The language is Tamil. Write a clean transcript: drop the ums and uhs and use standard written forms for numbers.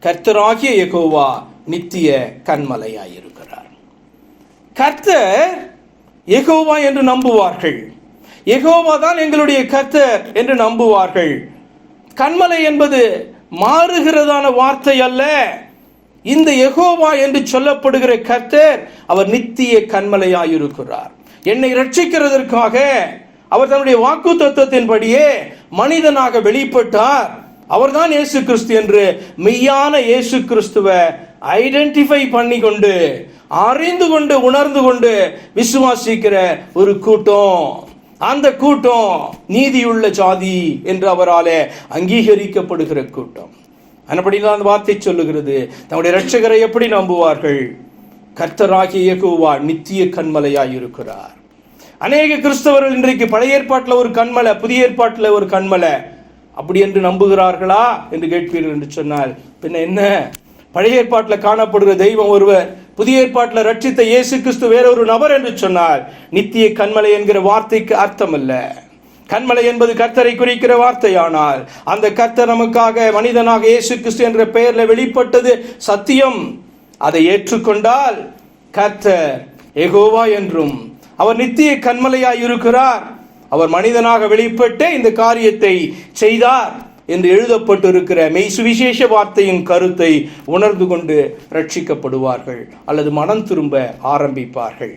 கர்த்தராகிய யெகோவா நித்திய கன்மலையாயிருக்கிறார். கர்த்தர் யெகோவா என்று நம்புவார்கள். யெகோவா தான் எங்களுடைய கர்த்தர் என்று நம்புவார்கள். கன்மலை என்பது மாறுகிறதான வார்த்தை அல்ல. இந்த யெகோவா என்று சொல்லப்படுகிற கர்த்தர் அவர் நித்திய கன்மலையாயிருக்கிறார். என்னை ரட்சிக்கிறதற்காக அவர் தன்னுடைய வாக்குத்தத்தத்தின்படியே மனிதனாக வெளிப்பட்டார். அவர்தான் இயேசு கிறிஸ்து என்று மெய்யான இயேசு கிறிஸ்துவை ஐடென்டிஃபை பண்ணி கொண்டு, அறிந்து கொண்டு, உணர்ந்து கொண்டு விசுவாசிக்கிற ஒரு கூட்டம். அந்த கூட்டம் நீதியுள்ள ஜாதி என்று அவராலே அங்கீகரிக்கப்படுகிற கூட்டம். அப்படின்னா அந்த வார்த்தை சொல்லுகிறது, தன்னுடைய இரட்சகரை எப்படி நம்புவார்கள்? கர்த்தராகிய யெகோவா நித்திய கன்மலையாய் இருக்கிறார். அநேக கிறிஸ்தவர்கள் இன்றைக்கு பழைய ஏற்பாட்டில் ஒரு கன்மலை, புதிய ஏற்பாட்டில் ஒரு கன்மலை அப்படி என்று நம்புகிறார்களா என்று கேட்பீர்கள் என்று சொன்னால், பின்ன என்ன? பழைய ஏற்பாட்டில் காணப்படுகிற தெய்வம் ஒருவர், புதிய ஏற்பாட்டில் ரட்சித்த இயேசு கிறிஸ்து வேறொரு நபர் என்று சொன்னால் நித்திய கன்மலை என்கிற வார்த்தைக்கு அர்த்தம் அல்ல. கன்மலை என்பது கர்த்தரை குறிக்கிற வார்த்தையானால் அந்த கர்த்தர் நமக்காக மனிதனாக இயேசு கிறிஸ்து என்ற பெயரில் வெளிப்பட்டது சத்தியம். அதை ஏற்றுக்கொண்டால் கர்த்தர் யெகோவா என்றும் அவர் நித்திய கன்மலையாய் இருக்கிறார், அவர் மனிதனாக வெளிப்பட்டு இந்த காரியத்தை செய்தார் என்று எழுதப்பட்டிருக்கிற மெய் சுவிசேஷ வார்த்தையின் கருத்தை உணர்ந்து கொண்டு ரட்சிக்கப்படுவார்கள் அல்லது மனம் திரும்ப ஆரம்பிப்பார்கள்.